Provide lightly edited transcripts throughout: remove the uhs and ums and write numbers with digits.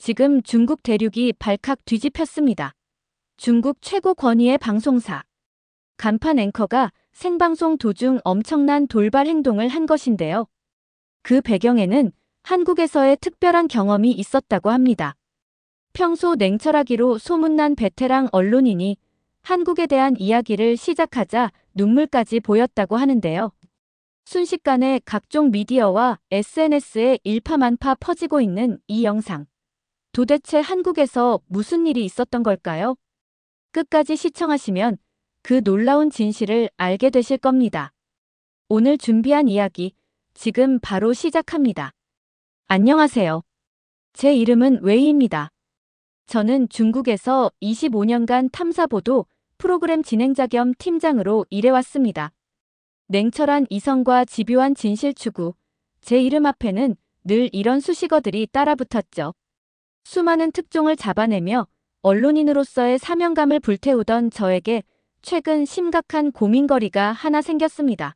지금 중국 대륙이 발칵 뒤집혔습니다. 중국 최고 권위의 방송사. 간판 앵커가 생방송 도중 엄청난 돌발 행동을 한 것인데요. 그 배경에는 한국에서의 특별한 경험이 있었다고 합니다. 평소 냉철하기로 소문난 베테랑 언론인이 한국에 대한 이야기를 시작하자 눈물까지 보였다고 하는데요. 순식간에 각종 미디어와 SNS에 일파만파 퍼지고 있는 이 영상. 도대체 한국에서 무슨 일이 있었던 걸까요? 끝까지 시청하시면 그 놀라운 진실을 알게 되실 겁니다. 오늘 준비한 이야기, 지금 바로 시작합니다. 안녕하세요. 제 이름은 웨이입니다. 저는 중국에서 25년간 탐사보도 프로그램 진행자 겸 팀장으로 일해왔습니다. 냉철한 이성과 집요한 진실 추구, 제 이름 앞에는 늘 이런 수식어들이 따라붙었죠. 수많은 특종을 잡아내며 언론인으로서의 사명감을 불태우던 저에게 최근 심각한 고민거리가 하나 생겼습니다.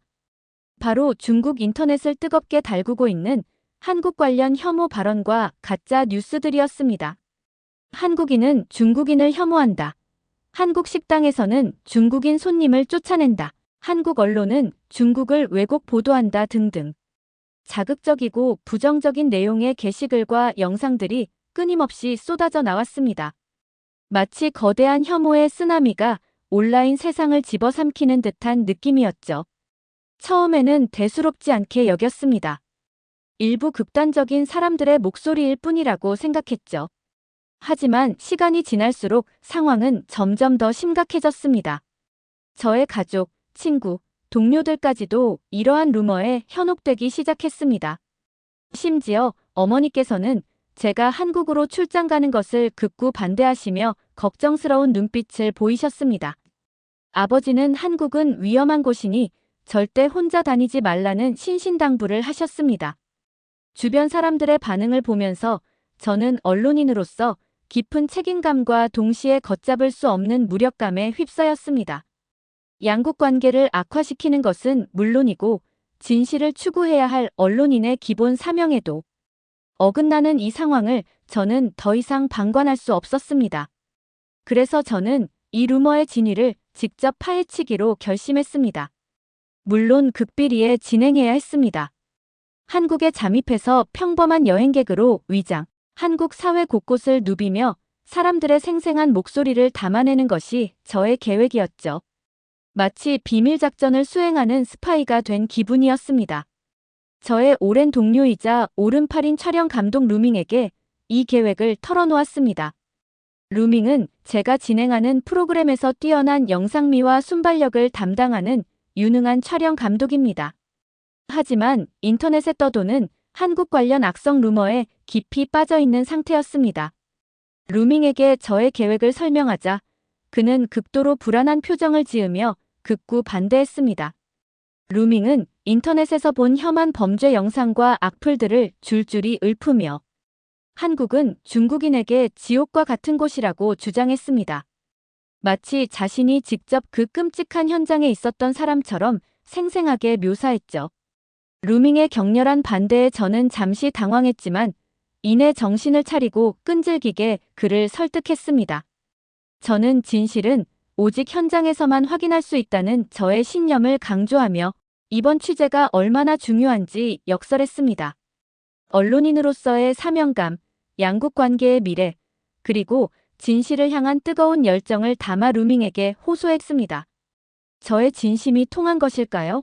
바로 중국 인터넷을 뜨겁게 달구고 있는 한국 관련 혐오 발언과 가짜 뉴스들이었습니다. 한국인은 중국인을 혐오한다. 한국 식당에서는 중국인 손님을 쫓아낸다. 한국 언론은 중국을 왜곡 보도한다 등등. 자극적이고 부정적인 내용의 게시글과 영상들이 끊임없이 쏟아져 나왔습니다. 마치 거대한 혐오의 쓰나미가 온라인 세상을 집어삼키는 듯한 느낌이었죠. 처음에는 대수롭지 않게 여겼습니다. 일부 극단적인 사람들의 목소리일 뿐이라고 생각했죠. 하지만 시간이 지날수록 상황은 점점 더 심각해졌습니다. 저의 가족, 친구, 동료들까지도 이러한 루머에 현혹되기 시작했습니다. 심지어 어머니께서는 제가 한국으로 출장 가는 것을 극구 반대하시며 걱정스러운 눈빛을 보이셨습니다. 아버지는 한국은 위험한 곳이니 절대 혼자 다니지 말라는 신신당부를 하셨습니다. 주변 사람들의 반응을 보면서 저는 언론인으로서 깊은 책임감과 동시에 걷잡을 수 없는 무력감에 휩싸였습니다. 양국 관계를 악화시키는 것은 물론이고 진실을 추구해야 할 언론인의 기본 사명에도 어긋나는 이 상황을 저는 더 이상 방관할 수 없었습니다. 그래서 저는 이 루머의 진위를 직접 파헤치기로 결심했습니다. 물론 극비리에 진행해야 했습니다. 한국에 잠입해서 평범한 여행객으로 위장, 한국 사회 곳곳을 누비며 사람들의 생생한 목소리를 담아내는 것이 저의 계획이었죠. 마치 비밀작전을 수행하는 스파이가 된 기분이었습니다. 저의 오랜 동료이자 오른팔인 촬영 감독 루밍에게 이 계획을 털어놓았습니다. 루밍은 제가 진행하는 프로그램에서 뛰어난 영상미와 순발력을 담당하는 유능한 촬영 감독입니다. 하지만 인터넷에 떠도는 한국 관련 악성 루머에 깊이 빠져있는 상태였습니다. 루밍에게 저의 계획을 설명하자 그는 극도로 불안한 표정을 지으며 극구 반대했습니다. 루밍은 인터넷에서 본 혐한 범죄 영상과 악플들을 줄줄이 읊으며 한국은 중국인에게 지옥과 같은 곳이라고 주장했습니다. 마치 자신이 직접 그 끔찍한 현장에 있었던 사람처럼 생생하게 묘사했죠. 루밍의 격렬한 반대에 저는 잠시 당황했지만 이내 정신을 차리고 끈질기게 그를 설득했습니다. 저는 진실은 오직 현장에서만 확인할 수 있다는 저의 신념을 강조하며 이번 취재가 얼마나 중요한지 역설했습니다. 언론인으로서의 사명감, 양국 관계의 미래, 그리고 진실을 향한 뜨거운 열정을 담아 루밍에게 호소했습니다. 저의 진심이 통한 것일까요?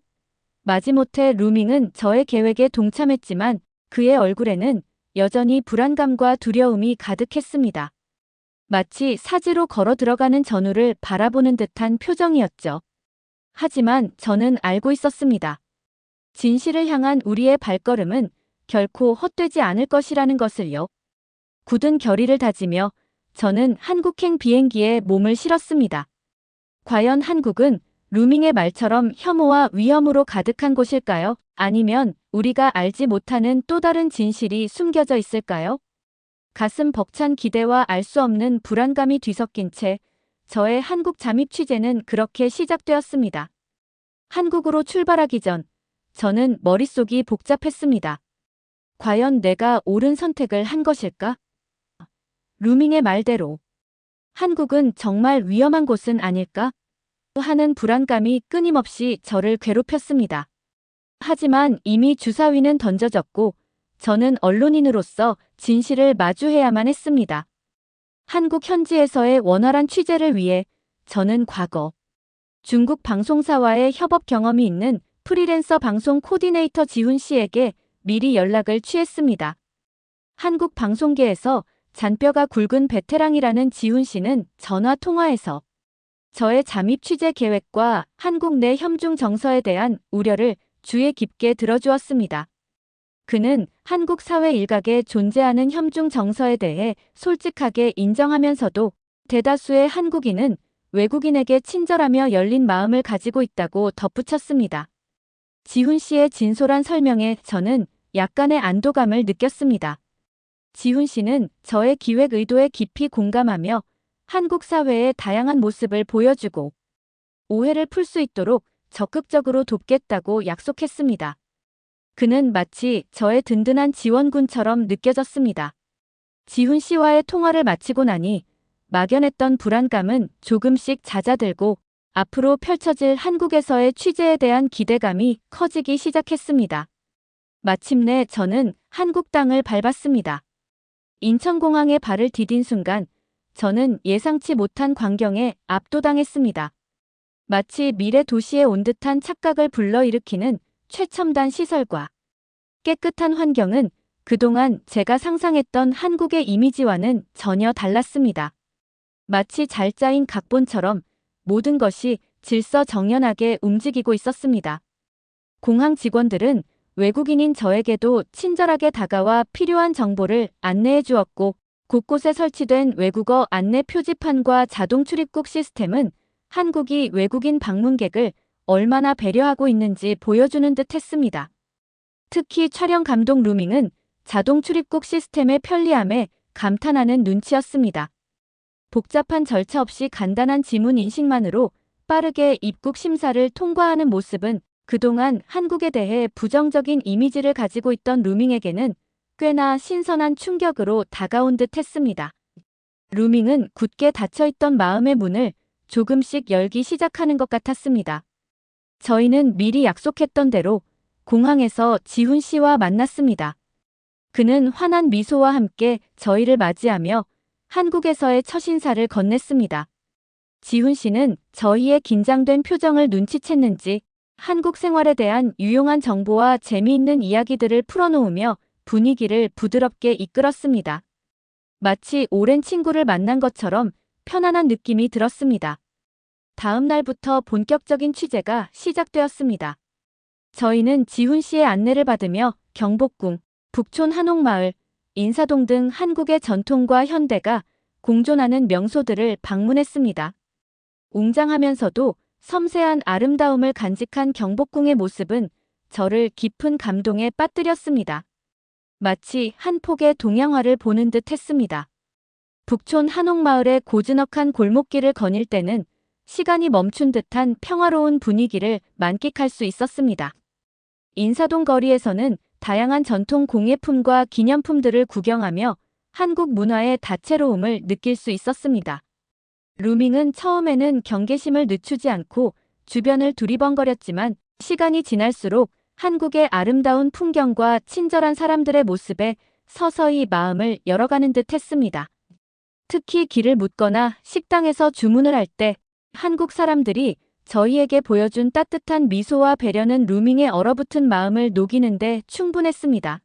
마지못해 루밍은 저의 계획에 동참했지만 그의 얼굴에는 여전히 불안감과 두려움이 가득했습니다. 마치 사지로 걸어 들어가는 전우를 바라보는 듯한 표정이었죠. 하지만 저는 알고 있었습니다. 진실을 향한 우리의 발걸음은 결코 헛되지 않을 것이라는 것을요. 굳은 결의를 다지며 저는 한국행 비행기에 몸을 실었습니다. 과연 한국은 루밍의 말처럼 혐오와 위험으로 가득한 곳일까요? 아니면 우리가 알지 못하는 또 다른 진실이 숨겨져 있을까요? 가슴 벅찬 기대와 알 수 없는 불안감이 뒤섞인 채 저의 한국 잠입 취재는 그렇게 시작되었습니다. 한국으로 출발하기 전 저는 머릿속이 복잡했습니다. 과연 내가 옳은 선택을 한 것일까? 루밍의 말대로 한국은 정말 위험한 곳은 아닐까? 하는 불안감이 끊임없이 저를 괴롭혔습니다. 하지만 이미 주사위는 던져졌고 저는 언론인으로서 진실을 마주해야만 했습니다. 한국 현지에서의 원활한 취재를 위해 저는 과거 중국 방송사와의 협업 경험이 있는 프리랜서 방송 코디네이터 지훈 씨에게 미리 연락을 취했습니다. 한국 방송계에서 잔뼈가 굵은 베테랑이라는 지훈 씨는 전화 통화에서 저의 잠입 취재 계획과 한국 내 협중 정서에 대한 우려를 주의 깊게 들어주었습니다. 그는 한국 사회 일각에 존재하는 협중 정서에 대해 솔직하게 인정하면서도 대다수의 한국인은 외국인에게 친절하며 열린 마음을 가지고 있다고 덧붙였습니다. 지훈 씨의 진솔한 설명에 저는 약간의 안도감을 느꼈습니다. 지훈 씨는 저의 기획 의도에 깊이 공감하며 한국 사회의 다양한 모습을 보여주고 오해를 풀 수 있도록 적극적으로 돕겠다고 약속했습니다. 그는 마치 저의 든든한 지원군처럼 느껴졌습니다. 지훈 씨와의 통화를 마치고 나니 막연했던 불안감은 조금씩 잦아들고 앞으로 펼쳐질 한국에서의 취재에 대한 기대감이 커지기 시작했습니다. 마침내 저는 한국 땅을 밟았습니다. 인천공항에 발을 디딘 순간 저는 예상치 못한 광경에 압도당했습니다. 마치 미래 도시에 온 듯한 착각을 불러일으키는 최첨단 시설과 깨끗한 환경은 그동안 제가 상상했던 한국의 이미지와는 전혀 달랐습니다. 마치 잘 짜인 각본처럼 모든 것이 질서정연하게 움직이고 있었습니다. 공항 직원들은 외국인인 저에게도 친절하게 다가와 필요한 정보를 안내해 주었고 곳곳에 설치된 외국어 안내 표지판과 자동 출입국 시스템은 한국이 외국인 방문객을 얼마나 배려하고 있는지 보여주는 듯 했습니다. 특히 촬영 감독 루밍은 자동 출입국 시스템의 편리함에 감탄하는 눈치였습니다. 복잡한 절차 없이 간단한 지문 인식만으로 빠르게 입국 심사를 통과하는 모습은 그동안 한국에 대해 부정적인 이미지를 가지고 있던 루밍에게는 꽤나 신선한 충격으로 다가온 듯 했습니다. 루밍은 굳게 닫혀있던 마음의 문을 조금씩 열기 시작하는 것 같았습니다. 저희는 미리 약속했던 대로 공항에서 지훈 씨와 만났습니다. 그는 환한 미소와 함께 저희를 맞이하며 한국에서의 첫 인사를 건넸습니다. 지훈 씨는 저희의 긴장된 표정을 눈치챘는지 한국 생활에 대한 유용한 정보와 재미있는 이야기들을 풀어놓으며 분위기를 부드럽게 이끌었습니다. 마치 오랜 친구를 만난 것처럼 편안한 느낌이 들었습니다. 다음 날부터 본격적인 취재가 시작되었습니다. 저희는 지훈 씨의 안내를 받으며 경복궁, 북촌 한옥마을, 인사동 등 한국의 전통과 현대가 공존하는 명소들을 방문했습니다. 웅장하면서도 섬세한 아름다움을 간직한 경복궁의 모습은 저를 깊은 감동에 빠뜨렸습니다. 마치 한 폭의 동양화를 보는 듯 했습니다. 북촌 한옥마을의 고즈넉한 골목길을 거닐 때는 시간이 멈춘 듯한 평화로운 분위기를 만끽할 수 있었습니다. 인사동 거리에서는 다양한 전통 공예품과 기념품들을 구경하며 한국 문화의 다채로움을 느낄 수 있었습니다. 루밍은 처음에는 경계심을 늦추지 않고 주변을 두리번거렸지만 시간이 지날수록 한국의 아름다운 풍경과 친절한 사람들의 모습에 서서히 마음을 열어가는 듯 했습니다. 특히 길을 묻거나 식당에서 주문을 할 때 한국 사람들이 저희에게 보여준 따뜻한 미소와 배려는 루밍의 얼어붙은 마음을 녹이는데 충분했습니다.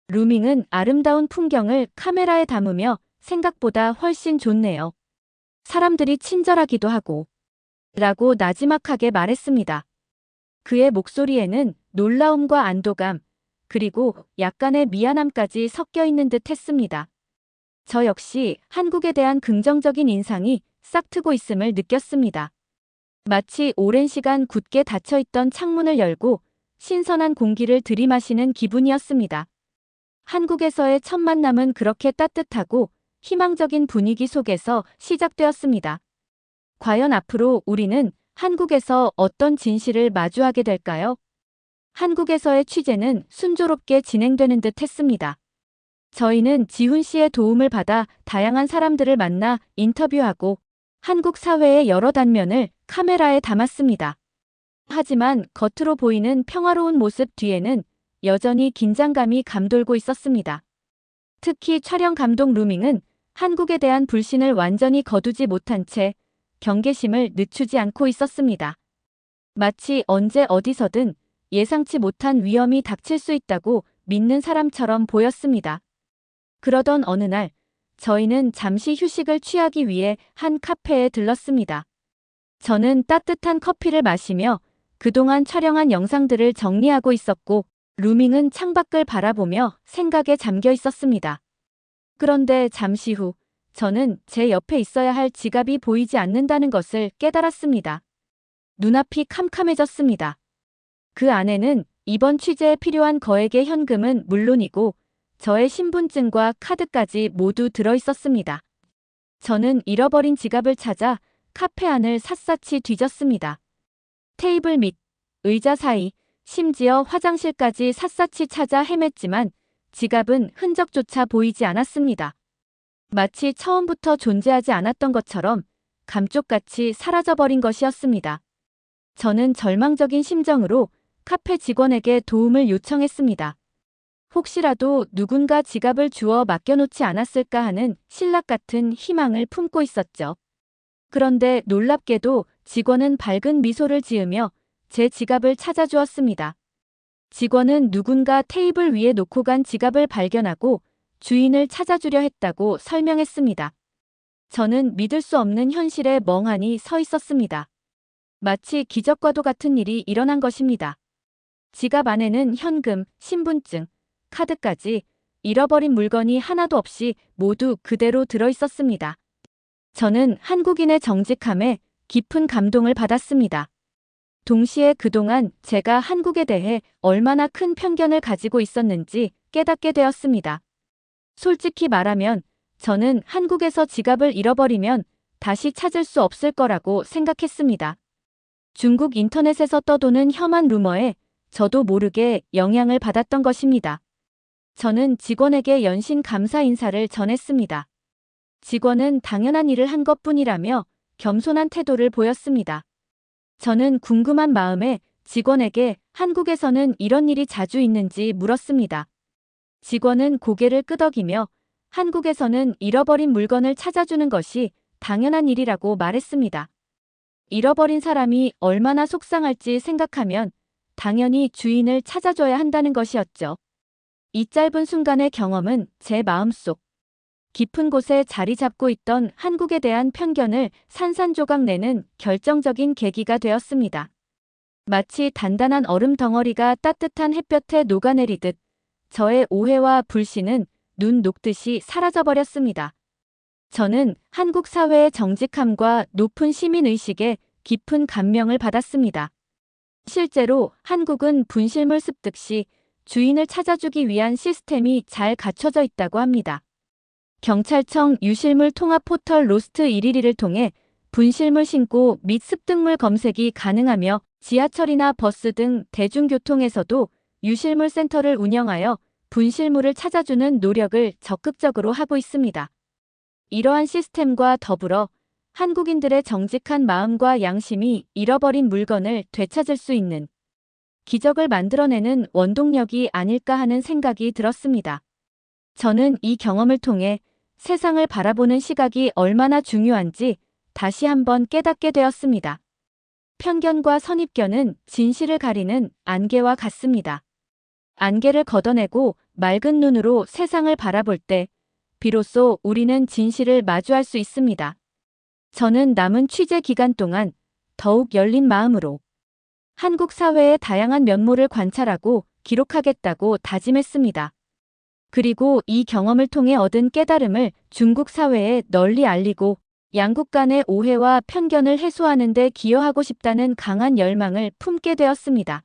루밍은 아름다운 풍경을 카메라에 담으며 생각보다 훨씬 좋네요. 사람들이 친절하기도 하고 라고 나지막하게 말했습니다. 그의 목소리에는 놀라움과 안도감, 그리고 약간의 미안함까지 섞여 있는 듯 했습니다. 저 역시 한국에 대한 긍정적인 인상이 싹트고 있음을 느꼈습니다. 마치 오랜 시간 굳게 닫혀있던 창문을 열고 신선한 공기를 들이마시는 기분이었습니다. 한국에서의 첫 만남은 그렇게 따뜻하고 희망적인 분위기 속에서 시작되었습니다. 과연 앞으로 우리는 한국에서 어떤 진실을 마주하게 될까요? 한국에서의 취재는 순조롭게 진행되는 듯 했습니다. 저희는 지훈 씨의 도움을 받아 다양한 사람들을 만나 인터뷰하고 한국 사회의 여러 단면을 카메라에 담았습니다. 하지만 겉으로 보이는 평화로운 모습 뒤에는 여전히 긴장감이 감돌고 있었습니다. 특히 촬영 감독 루밍은 한국에 대한 불신을 완전히 거두지 못한 채 경계심을 늦추지 않고 있었습니다. 마치 언제 어디서든 예상치 못한 위험이 닥칠 수 있다고 믿는 사람처럼 보였습니다. 그러던 어느 날, 저희는 잠시 휴식을 취하기 위해 한 카페에 들렀습니다. 저는 따뜻한 커피를 마시며 그동안 촬영한 영상들을 정리하고 있었고, 루밍은 창밖을 바라보며 생각에 잠겨 있었습니다. 그런데 잠시 후, 저는 제 옆에 있어야 할 지갑이 보이지 않는다는 것을 깨달았습니다. 눈앞이 캄캄해졌습니다. 그 안에는 이번 취재에 필요한 거액의 현금은 물론이고 저의 신분증과 카드까지 모두 들어있었습니다. 저는 잃어버린 지갑을 찾아 카페 안을 샅샅이 뒤졌습니다. 테이블 밑, 의자 사이, 심지어 화장실까지 샅샅이 찾아 헤맸지만 지갑은 흔적조차 보이지 않았습니다. 마치 처음부터 존재하지 않았던 것처럼 감쪽같이 사라져버린 것이었습니다. 저는 절망적인 심정으로 카페 직원에게 도움을 요청했습니다. 혹시라도 누군가 지갑을 주워 맡겨놓지 않았을까 하는 신락 같은 희망을 품고 있었죠. 그런데 놀랍게도 직원은 밝은 미소를 지으며 제 지갑을 찾아주었습니다. 직원은 누군가 테이블 위에 놓고 간 지갑을 발견하고 주인을 찾아주려 했다고 설명했습니다. 저는 믿을 수 없는 현실에 멍하니 서 있었습니다. 마치 기적과도 같은 일이 일어난 것입니다. 지갑 안에는 현금, 신분증, 카드까지 잃어버린 물건이 하나도 없이 모두 그대로 들어있었습니다. 저는 한국인의 정직함에 깊은 감동을 받았습니다. 동시에 그동안 제가 한국에 대해 얼마나 큰 편견을 가지고 있었는지 깨닫게 되었습니다. 솔직히 말하면 저는 한국에서 지갑을 잃어버리면 다시 찾을 수 없을 거라고 생각했습니다. 중국 인터넷에서 떠도는 혐한 루머에 저도 모르게 영향을 받았던 것입니다. 저는 직원에게 연신 감사 인사를 전했습니다. 직원은 당연한 일을 한 것뿐이라며 겸손한 태도를 보였습니다. 저는 궁금한 마음에 직원에게 한국에서는 이런 일이 자주 있는지 물었습니다. 직원은 고개를 끄덕이며 한국에서는 잃어버린 물건을 찾아주는 것이 당연한 일이라고 말했습니다. 잃어버린 사람이 얼마나 속상할지 생각하면 당연히 주인을 찾아줘야 한다는 것이었죠. 이 짧은 순간의 경험은 제 마음속 깊은 곳에 자리 잡고 있던 한국에 대한 편견을 산산조각 내는 결정적인 계기가 되었습니다. 마치 단단한 얼음 덩어리가 따뜻한 햇볕에 녹아내리듯 저의 오해와 불신은 눈 녹듯이 사라져버렸습니다. 저는 한국 사회의 정직함과 높은 시민의식에 깊은 감명을 받았습니다. 실제로 한국은 분실물 습득 시 주인을 찾아주기 위한 시스템이 잘 갖춰져 있다고 합니다. 경찰청 유실물 통합 포털 로스트 111을 통해 분실물 신고 및 습득물 검색이 가능하며 지하철이나 버스 등 대중교통에서도 유실물 센터를 운영하여 분실물을 찾아주는 노력을 적극적으로 하고 있습니다. 이러한 시스템과 더불어 한국인들의 정직한 마음과 양심이 잃어버린 물건을 되찾을 수 있는 기적을 만들어내는 원동력이 아닐까 하는 생각이 들었습니다. 저는 이 경험을 통해 세상을 바라보는 시각이 얼마나 중요한지 다시 한번 깨닫게 되었습니다. 편견과 선입견은 진실을 가리는 안개와 같습니다. 안개를 걷어내고 맑은 눈으로 세상을 바라볼 때 비로소 우리는 진실을 마주할 수 있습니다. 저는 남은 취재 기간 동안 더욱 열린 마음으로 한국 사회의 다양한 면모를 관찰하고 기록하겠다고 다짐했습니다. 그리고 이 경험을 통해 얻은 깨달음을 중국 사회에 널리 알리고 양국 간의 오해와 편견을 해소하는 데 기여하고 싶다는 강한 열망을 품게 되었습니다.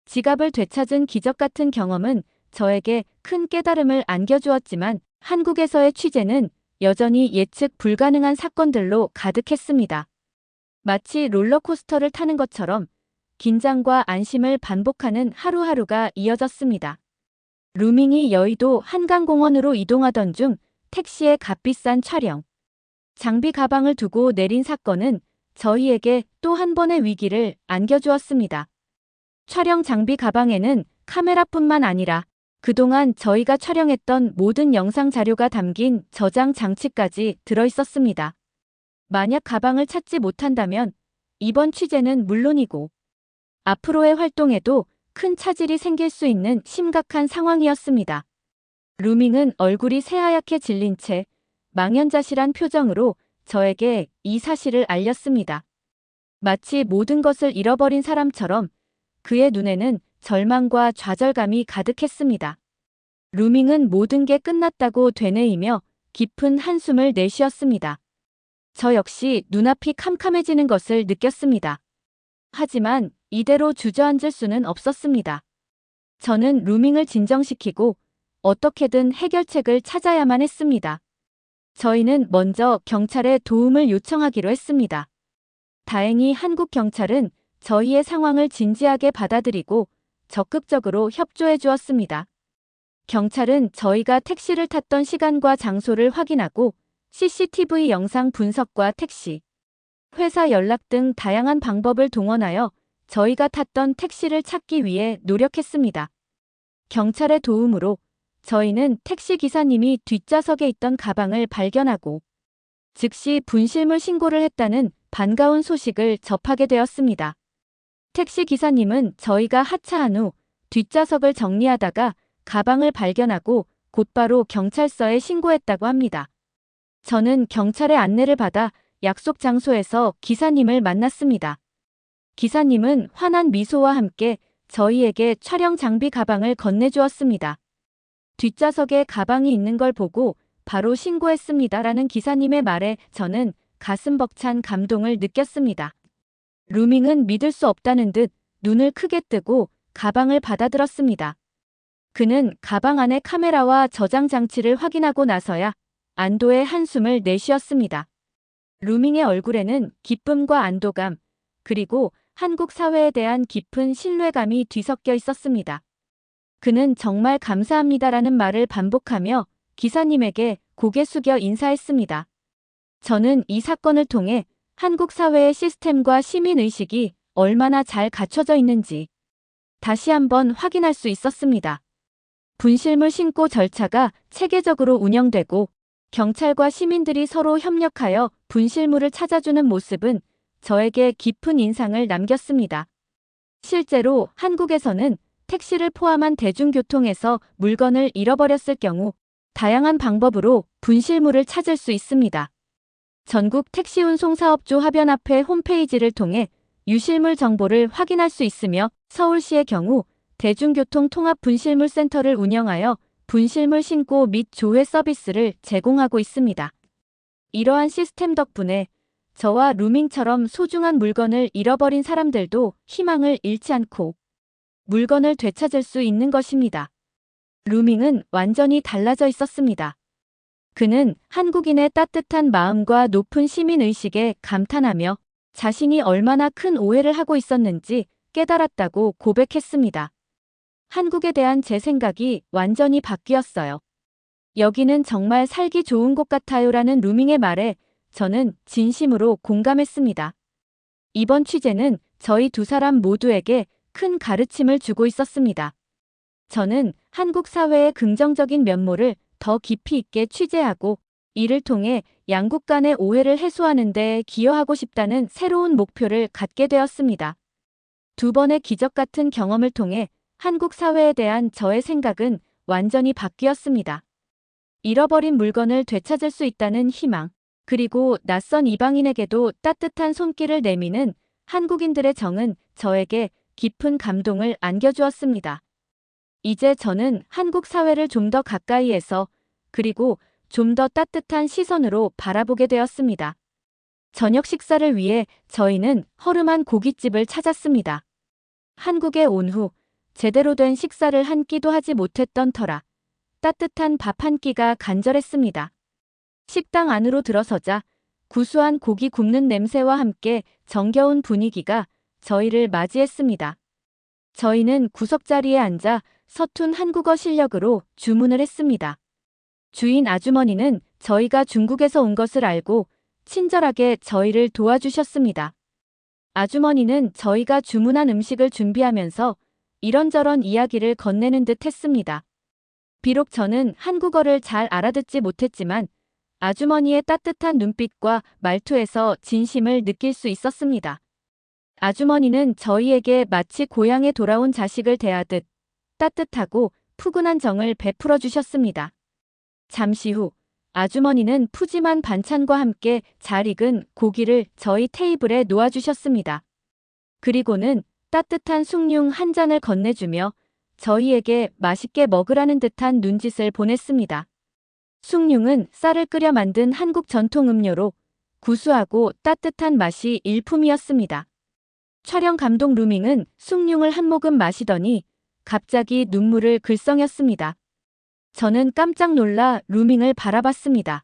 지갑을 되찾은 기적 같은 경험은 저에게 큰 깨달음을 안겨주었지만 한국에서의 취재는 여전히 예측 불가능한 사건들로 가득했습니다. 마치 롤러코스터를 타는 것처럼 긴장과 안심을 반복하는 하루하루가 이어졌습니다. 루밍이 여의도 한강공원으로 이동하던 중 택시에 값비싼 촬영 장비 가방을 두고 내린 사건은 저희에게 또 한 번의 위기를 안겨주었습니다. 촬영 장비 가방에는 카메라뿐만 아니라 그동안 저희가 촬영했던 모든 영상 자료가 담긴 저장 장치까지 들어있었습니다. 만약 가방을 찾지 못한다면 이번 취재는 물론이고 앞으로의 활동에도 큰 차질이 생길 수 있는 심각한 상황이었습니다. 루밍은 얼굴이 새하얗게 질린 채 망연자실한 표정으로 저에게 이 사실을 알렸습니다. 마치 모든 것을 잃어버린 사람처럼 그의 눈에는 절망과 좌절감이 가득했습니다. 루밍은 모든 게 끝났다고 되뇌이며 깊은 한숨을 내쉬었습니다. 저 역시 눈앞이 캄캄해지는 것을 느꼈습니다. 하지만 이대로 주저앉을 수는 없었습니다. 저는 루밍을 진정시키고 어떻게든 해결책을 찾아야만 했습니다. 저희는 먼저 경찰에 도움을 요청하기로 했습니다. 다행히 한국 경찰은 저희의 상황을 진지하게 받아들이고 적극적으로 협조해 주었습니다. 경찰은 저희가 택시를 탔던 시간과 장소를 확인하고 CCTV 영상 분석과 택시, 회사 연락 등 다양한 방법을 동원하여 저희가 탔던 택시를 찾기 위해 노력했습니다. 경찰의 도움으로 저희는 택시 기사님이 뒷좌석에 있던 가방을 발견하고 즉시 분실물 신고를 했다는 반가운 소식을 접하게 되었습니다. 택시 기사님은 저희가 하차한 후 뒷좌석을 정리하다가 가방을 발견하고 곧바로 경찰서에 신고했다고 합니다. 저는 경찰의 안내를 받아 약속 장소에서 기사님을 만났습니다. 기사님은 환한 미소와 함께 저희에게 촬영 장비 가방을 건네주었습니다. 뒷좌석에 가방이 있는 걸 보고 바로 신고했습니다라는 기사님의 말에 저는 가슴 벅찬 감동을 느꼈습니다. 루밍은 믿을 수 없다는 듯 눈을 크게 뜨고 가방을 받아들었습니다. 그는 가방 안의 카메라와 저장 장치를 확인하고 나서야 안도의 한숨을 내쉬었습니다. 루밍의 얼굴에는 기쁨과 안도감, 그리고 한국 사회에 대한 깊은 신뢰감이 뒤섞여 있었습니다. 그는 정말 감사합니다라는 말을 반복하며 기사님에게 고개 숙여 인사했습니다. 저는 이 사건을 통해 한국 사회의 시스템과 시민의식이 얼마나 잘 갖춰져 있는지 다시 한번 확인할 수 있었습니다. 분실물 신고 절차가 체계적으로 운영되고 경찰과 시민들이 서로 협력하여 분실물을 찾아주는 모습은 저에게 깊은 인상을 남겼습니다. 실제로 한국에서는 택시를 포함한 대중교통에서 물건을 잃어버렸을 경우 다양한 방법으로 분실물을 찾을 수 있습니다. 전국 택시운송사업주 합연합회 홈페이지를 통해 유실물 정보를 확인할 수 있으며 서울시의 경우 대중교통 통합 분실물 센터를 운영하여 분실물 신고 및 조회 서비스를 제공하고 있습니다. 이러한 시스템 덕분에 저와 루밍처럼 소중한 물건을 잃어버린 사람들도 희망을 잃지 않고 물건을 되찾을 수 있는 것입니다. 루밍은 완전히 달라져 있었습니다. 그는 한국인의 따뜻한 마음과 높은 시민의식에 감탄하며 자신이 얼마나 큰 오해를 하고 있었는지 깨달았다고 고백했습니다. 한국에 대한 제 생각이 완전히 바뀌었어요. 여기는 정말 살기 좋은 곳 같아요라는 루밍의 말에 저는 진심으로 공감했습니다. 이번 취재는 저희 두 사람 모두에게 큰 가르침을 주고 있었습니다. 저는 한국 사회의 긍정적인 면모를 더 깊이 있게 취재하고 이를 통해 양국 간의 오해를 해소하는 데 기여하고 싶다는 새로운 목표를 갖게 되었습니다. 두 번의 기적 같은 경험을 통해 한국 사회에 대한 저의 생각은 완전히 바뀌었습니다. 잃어버린 물건을 되찾을 수 있다는 희망, 그리고 낯선 이방인에게도 따뜻한 손길을 내미는 한국인들의 정은 저에게 깊은 감동을 안겨주었습니다. 이제 저는 한국 사회를 좀 더 가까이에서 그리고 좀 더 따뜻한 시선으로 바라보게 되었습니다. 저녁 식사를 위해 저희는 허름한 고깃집을 찾았습니다. 한국에 온 후 제대로 된 식사를 한 끼도 하지 못했던 터라 따뜻한 밥 한 끼가 간절했습니다. 식당 안으로 들어서자 구수한 고기 굽는 냄새와 함께 정겨운 분위기가 저희를 맞이했습니다. 저희는 구석자리에 앉아 서툰 한국어 실력으로 주문을 했습니다. 주인 아주머니는 저희가 중국에서 온 것을 알고 친절하게 저희를 도와주셨습니다. 아주머니는 저희가 주문한 음식을 준비하면서 이런저런 이야기를 건네는 듯 했습니다. 비록 저는 한국어를 잘 알아듣지 못했지만 아주머니의 따뜻한 눈빛과 말투에서 진심을 느낄 수 있었습니다. 아주머니는 저희에게 마치 고향에 돌아온 자식을 대하듯 따뜻하고 푸근한 정을 베풀어 주셨습니다. 잠시 후 아주머니는 푸짐한 반찬과 함께 잘 익은 고기를 저희 테이블에 놓아주셨습니다. 그리고는 따뜻한 숭늉 한 잔을 건네주며 저희에게 맛있게 먹으라는 듯한 눈짓을 보냈습니다. 숭늉은 쌀을 끓여 만든 한국 전통 음료로 구수하고 따뜻한 맛이 일품이었습니다. 촬영 감독 루밍은 숭늉을 한 모금 마시더니 갑자기 눈물을 글썽였습니다. 저는 깜짝 놀라 루밍을 바라봤습니다.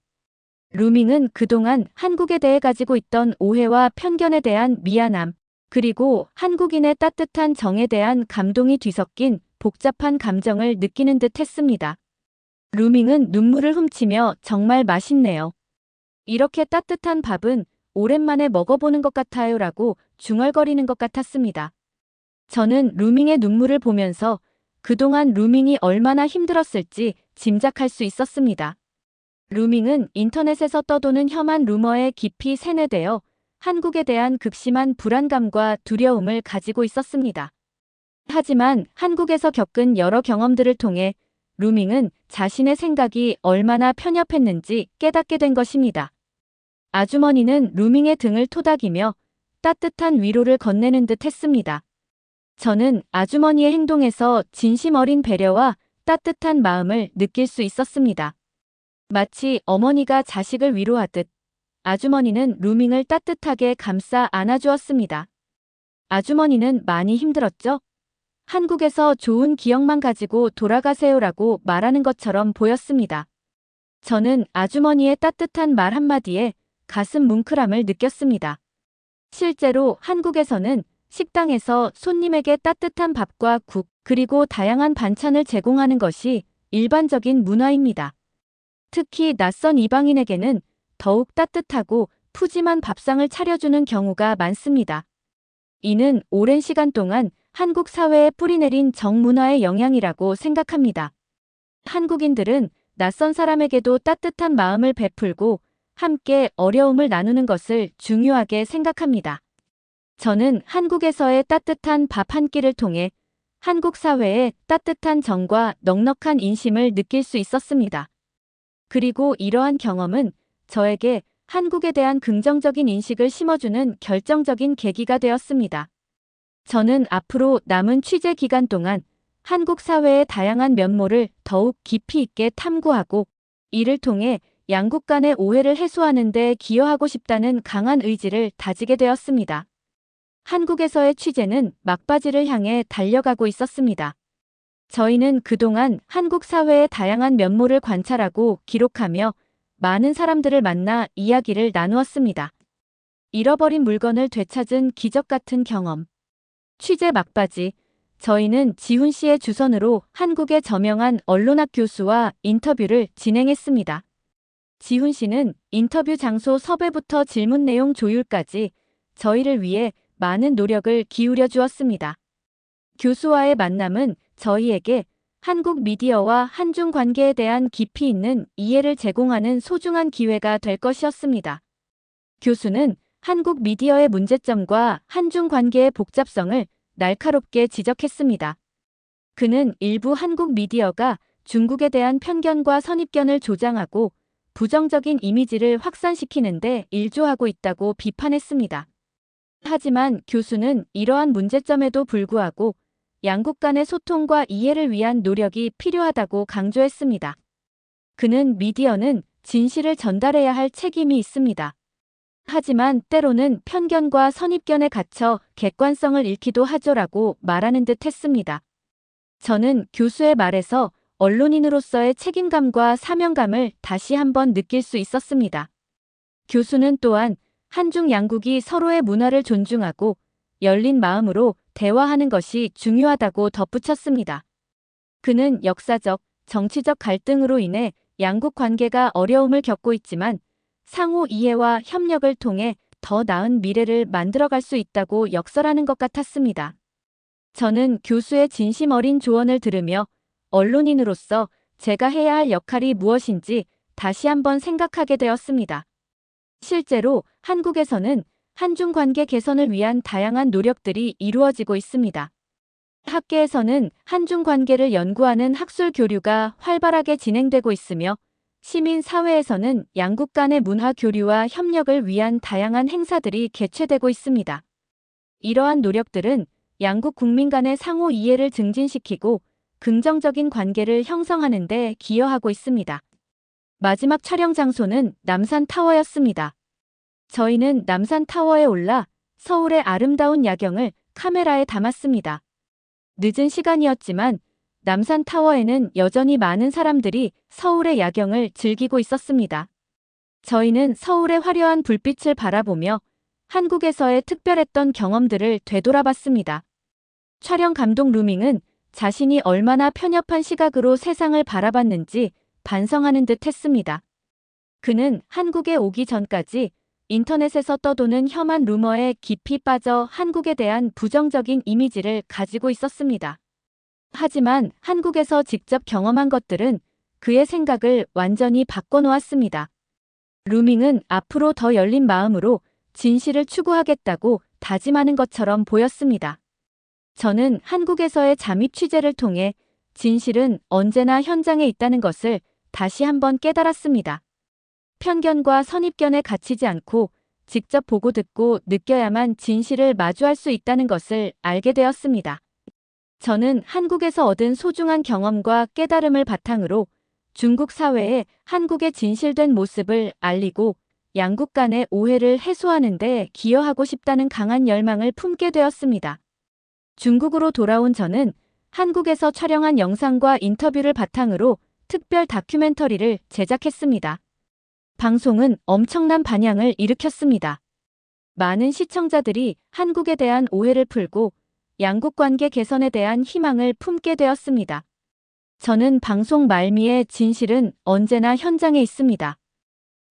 루밍은 그동안 한국에 대해 가지고 있던 오해와 편견에 대한 미안함, 그리고 한국인의 따뜻한 정에 대한 감동이 뒤섞인 복잡한 감정을 느끼는 듯 했습니다. 루밍은 눈물을 훔치며 정말 맛있네요. 이렇게 따뜻한 밥은 오랜만에 먹어보는 것 같아요 라고 중얼거리는 것 같았습니다. 저는 루밍의 눈물을 보면서 그동안 루밍이 얼마나 힘들었을지 짐작할 수 있었습니다. 루밍은 인터넷에서 떠도는 혐한 루머에 깊이 세뇌되어 한국에 대한 극심한 불안감과 두려움을 가지고 있었습니다. 하지만 한국에서 겪은 여러 경험들을 통해 루밍은 자신의 생각이 얼마나 편협했는지 깨닫게 된 것입니다. 아주머니는 루밍의 등을 토닥이며 따뜻한 위로를 건네는 듯 했습니다. 저는 아주머니의 행동에서 진심 어린 배려와 따뜻한 마음을 느낄 수 있었습니다. 마치 어머니가 자식을 위로하듯 아주머니는 루밍을 따뜻하게 감싸 안아주었습니다. 아주머니는 많이 힘들었죠? 한국에서 좋은 기억만 가지고 돌아가세요라고 말하는 것처럼 보였습니다. 저는 아주머니의 따뜻한 말 한마디에 가슴 뭉클함을 느꼈습니다. 실제로 한국에서는 식당에서 손님에게 따뜻한 밥과 국, 그리고 다양한 반찬을 제공하는 것이 일반적인 문화입니다. 특히 낯선 이방인에게는 더욱 따뜻하고 푸짐한 밥상을 차려주는 경우가 많습니다. 이는 오랜 시간 동안 한국 사회에 뿌리내린 정문화의 영향이라고 생각합니다. 한국인들은 낯선 사람에게도 따뜻한 마음을 베풀고 함께 어려움을 나누는 것을 중요하게 생각합니다. 저는 한국에서의 따뜻한 밥 한 끼를 통해 한국 사회의 따뜻한 정과 넉넉한 인심을 느낄 수 있었습니다. 그리고 이러한 경험은 저에게 한국에 대한 긍정적인 인식을 심어주는 결정적인 계기가 되었습니다. 저는 앞으로 남은 취재 기간 동안 한국 사회의 다양한 면모를 더욱 깊이 있게 탐구하고 이를 통해 양국 간의 오해를 해소하는 데 기여하고 싶다는 강한 의지를 다지게 되었습니다. 한국에서의 취재는 막바지를 향해 달려가고 있었습니다. 저희는 그동안 한국 사회의 다양한 면모를 관찰하고 기록하며 많은 사람들을 만나 이야기를 나누었습니다. 잃어버린 물건을 되찾은 기적 같은 경험. 취재 막바지, 저희는 지훈 씨의 주선으로 한국의 저명한 언론학 교수와 인터뷰를 진행했습니다. 지훈 씨는 인터뷰 장소 섭외부터 질문 내용 조율까지 저희를 위해 많은 노력을 기울여 주었습니다. 교수와의 만남은 저희에게 한국 미디어와 한중 관계에 대한 깊이 있는 이해를 제공하는 소중한 기회가 될 것이었습니다. 교수는 한국 미디어의 문제점과 한중 관계의 복잡성을 날카롭게 지적했습니다. 그는 일부 한국 미디어가 중국에 대한 편견과 선입견을 조장하고 부정적인 이미지를 확산시키는 데 일조하고 있다고 비판했습니다. 하지만 교수는 이러한 문제점에도 불구하고 양국 간의 소통과 이해를 위한 노력이 필요하다고 강조했습니다. 그는 미디어는 진실을 전달해야 할 책임이 있습니다. 하지만 때로는 편견과 선입견에 갇혀 객관성을 잃기도 하죠라고 말하는 듯 했습니다. 저는 교수의 말에서 언론인으로서의 책임감과 사명감을 다시 한번 느낄 수 있었습니다. 교수는 또한 한중 양국이 서로의 문화를 존중하고 열린 마음으로 대화하는 것이 중요하다고 덧붙였습니다. 그는 역사적, 정치적 갈등으로 인해 양국 관계가 어려움을 겪고 있지만 상호 이해와 협력을 통해 더 나은 미래를 만들어갈 수 있다고 역설하는 것 같았습니다. 저는 교수의 진심 어린 조언을 들으며 언론인으로서 제가 해야 할 역할이 무엇인지 다시 한번 생각하게 되었습니다. 실제로 한국에서는 한중 관계 개선을 위한 다양한 노력들이 이루어지고 있습니다. 학계에서는 한중 관계를 연구하는 학술 교류가 활발하게 진행되고 있으며 시민 사회에서는 양국 간의 문화 교류와 협력을 위한 다양한 행사들이 개최되고 있습니다. 이러한 노력들은 양국 국민 간의 상호 이해를 증진시키고 긍정적인 관계를 형성하는 데 기여하고 있습니다. 마지막 촬영 장소는 남산타워였습니다. 저희는 남산타워에 올라 서울의 아름다운 야경을 카메라에 담았습니다. 늦은 시간이었지만 남산타워에는 여전히 많은 사람들이 서울의 야경을 즐기고 있었습니다. 저희는 서울의 화려한 불빛을 바라보며 한국에서의 특별했던 경험들을 되돌아봤습니다. 촬영 감독 루밍은 자신이 얼마나 편협한 시각으로 세상을 바라봤는지 반성하는 듯 했습니다. 그는 한국에 오기 전까지 인터넷에서 떠도는 혐한 루머에 깊이 빠져 한국에 대한 부정적인 이미지를 가지고 있었습니다. 하지만 한국에서 직접 경험한 것들은 그의 생각을 완전히 바꿔놓았습니다. 루밍은 앞으로 더 열린 마음으로 진실을 추구하겠다고 다짐하는 것처럼 보였습니다. 저는 한국에서의 잠입 취재를 통해 진실은 언제나 현장에 있다는 것을 다시 한번 깨달았습니다. 편견과 선입견에 갇히지 않고 직접 보고 듣고 느껴야만 진실을 마주할 수 있다는 것을 알게 되었습니다. 저는 한국에서 얻은 소중한 경험과 깨달음을 바탕으로 중국 사회에 한국의 진실된 모습을 알리고 양국 간의 오해를 해소하는 데 기여하고 싶다는 강한 열망을 품게 되었습니다. 중국으로 돌아온 저는 한국에서 촬영한 영상과 인터뷰를 바탕으로 특별 다큐멘터리를 제작했습니다. 방송은 엄청난 반향을 일으켰습니다. 많은 시청자들이 한국에 대한 오해를 풀고 양국 관계 개선에 대한 희망을 품게 되었습니다. 저는 방송 말미에 진실은 언제나 현장에 있습니다.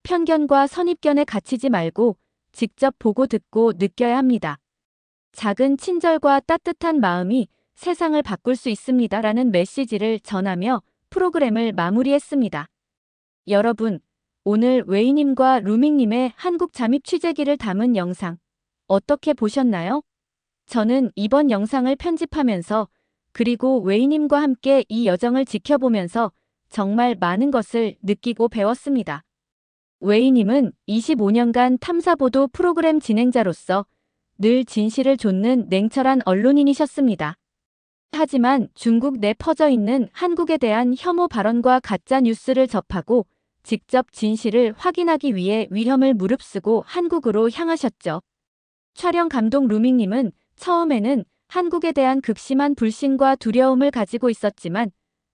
편견과 선입견에 갇히지 말고 직접 보고 듣고 느껴야 합니다. 작은 친절과 따뜻한 마음이 세상을 바꿀 수 있습니다라는 메시지를 전하며 프로그램을 마무리했습니다. 여러분, 오늘 웨이님과 루밍님의 한국 잠입 취재기를 담은 영상 어떻게 보셨나요? 저는 이번 영상을 편집하면서 그리고 웨이님과 함께 이 여정을 지켜보면서 정말 많은 것을 느끼고 배웠습니다. 웨이님은 25년간 탐사보도 프로그램 진행자로서 늘 진실을 좇는 냉철한 언론인이셨습니다. 하지만 중국 내 퍼져 있는 한국에 대한 혐오 발언과 가짜 뉴스를 접하고 직접 진실을 확인하기 위해 위험을 무릅쓰고 한국으로 향하셨죠. 촬영 감독 루밍님은 처음에는 한국에 대한 극심한 불신과 두려움을 가지고 있었지만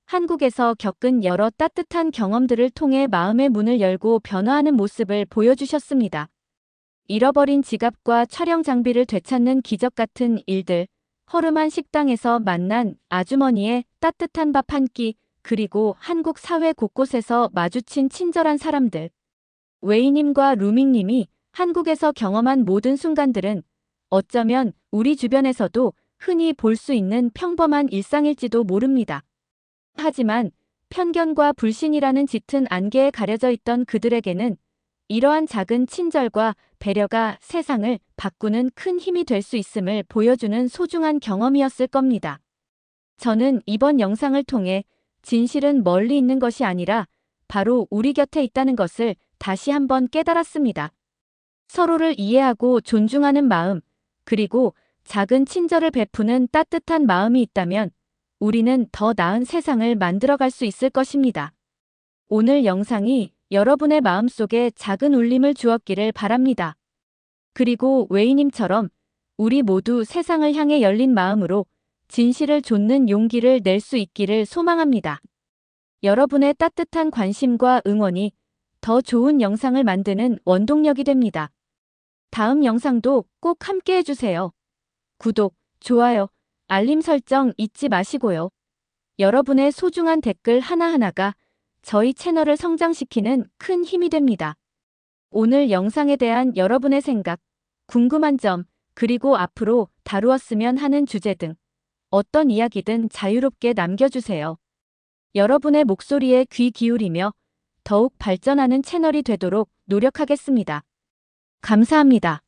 한국에서 겪은 여러 따뜻한 경험들을 통해 마음의 문을 열고 변화하는 모습을 보여주셨습니다. 잃어버린 지갑과 촬영 장비를 되찾는 기적 같은 일들, 허름한 식당에서 만난 아주머니의 따뜻한 밥 한 끼, 그리고 한국 사회 곳곳에서 마주친 친절한 사람들. 웨이님과 루밍님이 한국에서 경험한 모든 순간들은 어쩌면 우리 주변에서도 흔히 볼 수 있는 평범한 일상일지도 모릅니다. 하지만 편견과 불신이라는 짙은 안개에 가려져 있던 그들에게는 이러한 작은 친절과 배려가 세상을 바꾸는 큰 힘이 될 수 있음을 보여주는 소중한 경험이었을 겁니다. 저는 이번 영상을 통해 진실은 멀리 있는 것이 아니라 바로 우리 곁에 있다는 것을 다시 한번 깨달았습니다. 서로를 이해하고 존중하는 마음, 그리고 작은 친절을 베푸는 따뜻한 마음이 있다면 우리는 더 나은 세상을 만들어갈 수 있을 것입니다. 오늘 영상이 여러분의 마음속에 작은 울림을 주었기를 바랍니다. 그리고 웨이님처럼 우리 모두 세상을 향해 열린 마음으로 진실을 좇는 용기를 낼 수 있기를 소망합니다. 여러분의 따뜻한 관심과 응원이 더 좋은 영상을 만드는 원동력이 됩니다. 다음 영상도 꼭 함께 해주세요. 구독, 좋아요, 알림 설정 잊지 마시고요. 여러분의 소중한 댓글 하나하나가 저희 채널을 성장시키는 큰 힘이 됩니다. 오늘 영상에 대한 여러분의 생각, 궁금한 점, 그리고 앞으로 다루었으면 하는 주제 등 어떤 이야기든 자유롭게 남겨주세요. 여러분의 목소리에 귀 기울이며 더욱 발전하는 채널이 되도록 노력하겠습니다. 감사합니다.